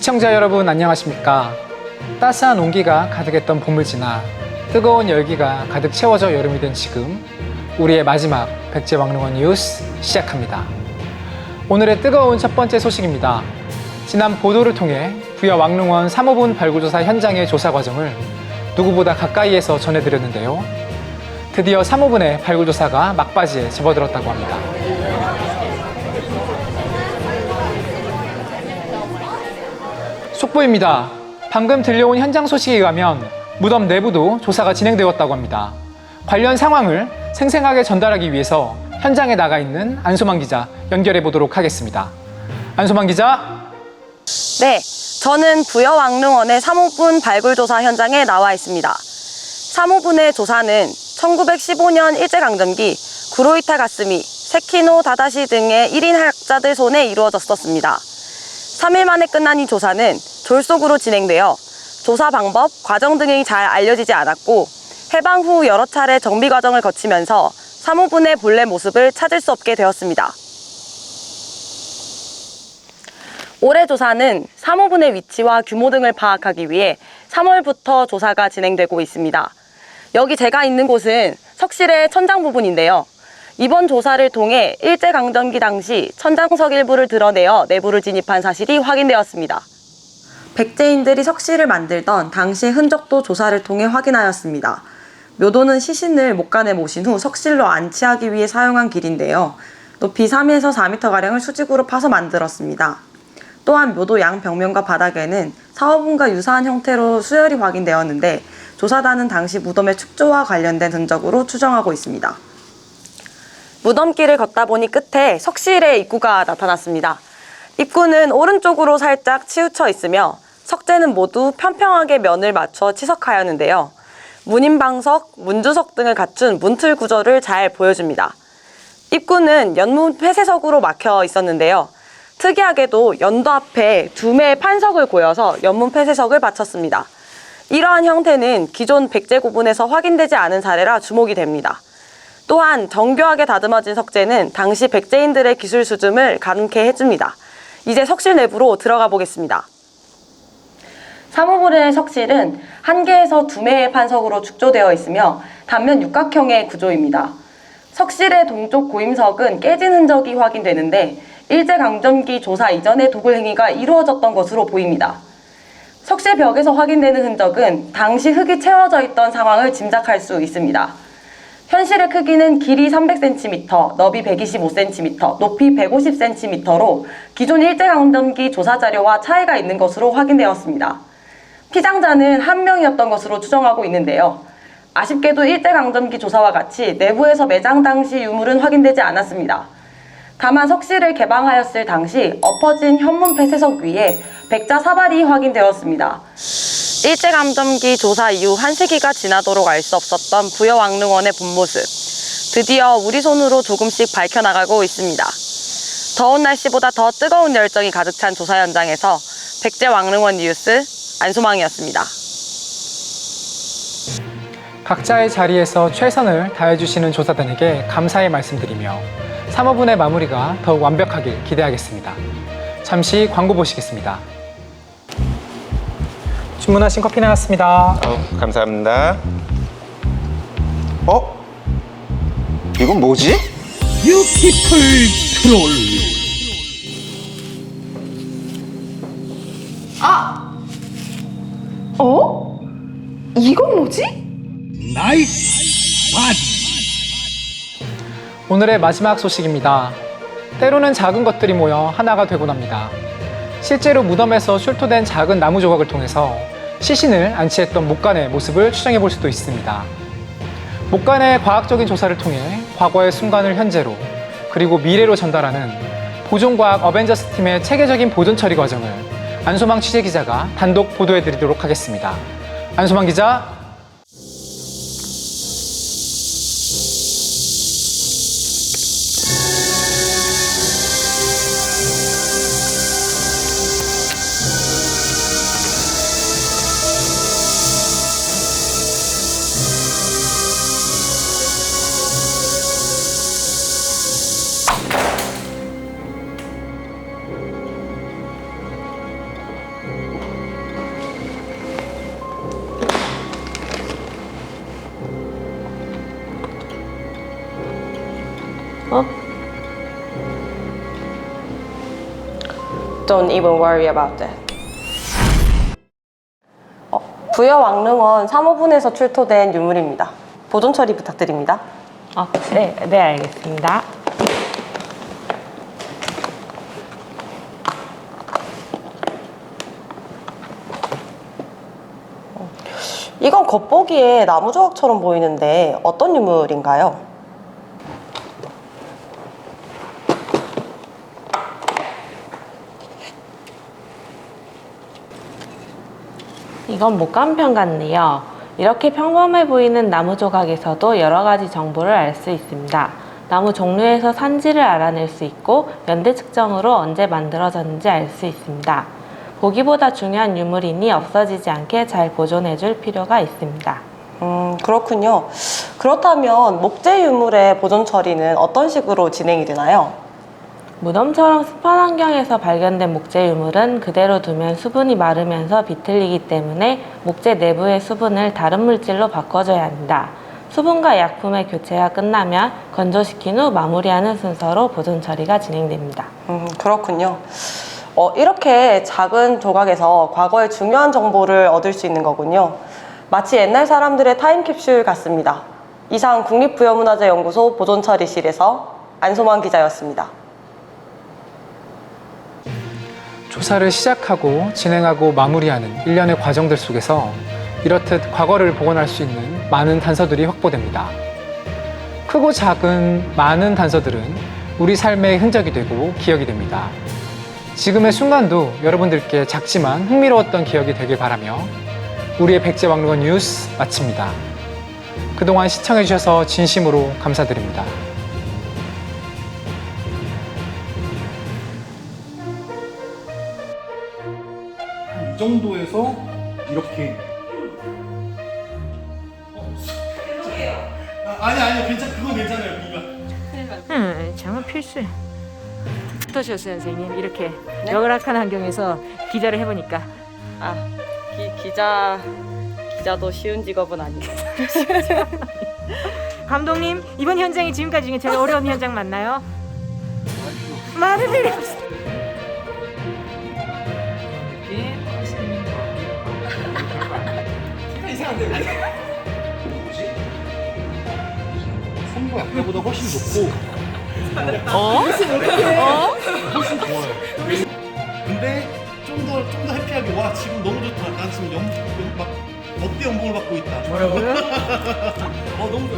시청자 여러분 안녕하십니까? 따스한 온기가 가득했던 봄을 지나 뜨거운 열기가 가득 채워져 여름이 된 지금 우리의 마지막 백제왕릉원 뉴스 시작합니다. 오늘의 뜨거운 첫 번째 소식입니다. 지난 보도를 통해 부여 왕릉원 3호분 발굴조사 현장의 조사 과정을 누구보다 가까이에서 전해드렸는데요. 드디어 3호분의 발굴조사가 막바지에 접어들었다고 합니다. 속보입니다. 방금 들려온 현장 소식에 의하면 무덤 내부도 조사가 진행되었다고 합니다. 관련 상황을 생생하게 전달하기 위해서 현장에 나가 있는 안소만 기자 연결해 보도록 하겠습니다. 안소만 기자. 네, 저는 부여 왕릉원의 3호분 발굴조사 현장에 나와 있습니다. 3호분의 조사는 1915년 일제강점기 구로이타 가스미, 세키노 다다시 등의 1인 학자들 손에 이루어졌었습니다. 3일 만에 끝난 이 조사는 졸속으로 진행되어 조사 방법, 과정 등이 잘 알려지지 않았고 해방 후 여러 차례 정비 과정을 거치면서 3호분의 본래 모습을 찾을 수 없게 되었습니다. 올해 조사는 3호분의 위치와 규모 등을 파악하기 위해 3월부터 조사가 진행되고 있습니다. 여기 제가 있는 곳은 석실의 천장 부분인데요. 이번 조사를 통해 일제강점기 당시 천장석 일부를 드러내어 내부를 진입한 사실이 확인되었습니다. 백제인들이 석실을 만들던 당시의 흔적도 조사를 통해 확인하였습니다. 묘도는 시신을 목간에 모신 후 석실로 안치하기 위해 사용한 길인데요. 높이 3에서 4m가량을 수직으로 파서 만들었습니다. 또한 묘도 양 벽면과 바닥에는 사호분과 유사한 형태로 수열이 확인되었는데 조사단은 당시 무덤의 축조와 관련된 흔적으로 추정하고 있습니다. 무덤길을 걷다 보니 끝에 석실의 입구가 나타났습니다. 입구는 오른쪽으로 살짝 치우쳐 있으며 석재는 모두 평평하게 면을 맞춰 치석하였는데요. 문인방석, 문주석 등을 갖춘 문틀 구조를 잘 보여줍니다. 입구는 연문 폐쇄석으로 막혀 있었는데요. 특이하게도 연도 앞에 2매의 판석을 고여서 연문 폐쇄석을 바쳤습니다. 이러한 형태는 기존 백제 고분에서 확인되지 않은 사례라 주목이 됩니다. 또한 정교하게 다듬어진 석재는 당시 백제인들의 기술 수준을 가능케 해줍니다. 이제 석실 내부로 들어가 보겠습니다. 3호분의 석실은 1개에서 2매의 판석으로 축조되어 있으며 단면 육각형의 구조입니다. 석실의 동쪽 고임석은 깨진 흔적이 확인되는데 일제강점기 조사 이전에 도굴 행위가 이루어졌던 것으로 보입니다. 석실 벽에서 확인되는 흔적은 당시 흙이 채워져 있던 상황을 짐작할 수 있습니다. 현실의 크기는 길이 300cm, 너비 125cm, 높이 150cm로 기존 일제강점기 조사 자료와 차이가 있는 것으로 확인되었습니다. 피장자는 1명이었던 것으로 추정하고 있는데요. 아쉽게도 일제강점기 조사와 같이 내부에서 매장 당시 유물은 확인되지 않았습니다. 다만 석실을 개방하였을 당시 엎어진 현문 폐쇄석 위에 백자 사발이 확인되었습니다. 일제강점기 조사 이후 한 세기가 지나도록 알 수 없었던 부여 왕릉원의 본 모습, 드디어 우리 손으로 조금씩 밝혀나가고 있습니다. 더운 날씨보다 더 뜨거운 열정이 가득 찬 조사 현장에서 백제 왕릉원 뉴스 안소망이었습니다. 각자의 자리에서 최선을 다해주시는 조사단에게 감사의 말씀드리며 3호분의 마무리가 더욱 완벽하길 기대하겠습니다. 잠시 광고 보시겠습니다. 주문하신 커피 나왔습니다. 감사합니다. 이건 뭐지? 뷰티풀 트롤. 이건 뭐지? 나이스 바디. 오늘의 마지막 소식입니다. 때로는 작은 것들이 모여 하나가 되곤 합니다. 실제로 무덤에서 출토된 작은 나무 조각을 통해서 시신을 안치했던 목간의 모습을 추정해 볼 수도 있습니다. 목간의 과학적인 조사를 통해 과거의 순간을 현재로 그리고 미래로 전달하는 보존과학 어벤져스 팀의 체계적인 보존 처리 과정을 안소망 취재기자가 단독 보도해 드리도록 하겠습니다. 안소망 기자. Don't even worry about that. 부여 왕릉원 3호분에서 출토된 유물입니다. 보존 처리 부탁드립니다. 네, 알겠습니다. 이건 겉보기에 나무 조각처럼 보이는데 어떤 유물인가요? 이건 목간편 같네요. 이렇게 평범해 보이는 나무 조각에서도 여러 가지 정보를 알 수 있습니다. 나무 종류에서 산지를 알아낼 수 있고 연대 측정으로 언제 만들어졌는지 알 수 있습니다. 보기보다 중요한 유물이니 없어지지 않게 잘 보존해 줄 필요가 있습니다. 그렇군요. 그렇다면 목재 유물의 보존 처리는 어떤 식으로 진행이 되나요? 무덤처럼 습한 환경에서 발견된 목재 유물은 그대로 두면 수분이 마르면서 비틀리기 때문에 목재 내부의 수분을 다른 물질로 바꿔줘야 합니다. 수분과 약품의 교체가 끝나면 건조시킨 후 마무리하는 순서로 보존 처리가 진행됩니다. 그렇군요. 이렇게 작은 조각에서 과거의 중요한 정보를 얻을 수 있는 거군요. 마치 옛날 사람들의 타임캡슐 같습니다. 이상 국립부여문화재연구소 보존처리실에서 안소만 기자였습니다. 조사를 시작하고 진행하고 마무리하는 일련의 과정들 속에서 이렇듯 과거를 복원할 수 있는 많은 단서들이 확보됩니다. 크고 작은 많은 단서들은 우리 삶의 흔적이 되고 기억이 됩니다. 지금의 순간도 여러분들께 작지만 흥미로웠던 기억이 되길 바라며 우리의 백제왕릉원 뉴스 마칩니다. 그동안 시청해주셔서 진심으로 감사드립니다. 이 정도에서 이렇게 아니 그건 괜찮아요. 장은 필수야. 어떠셨어요, 선생님? 이렇게 열악한 환경에서 기자를 해보니까. 기자도 쉬운 직업은 아니에요. 감독님, 이번 현장이 지금까지 중에 제일 어려운 현장 맞나요? 많은 일이 없어. 선거 아까보다 훨씬 높고 훨씬 좋아요. 근데 좀 더 해피하게 와 지금 너무 좋다. 난 지금 막 억대 연봉을 받고 있다. 뭐라고요? 너무 좋아.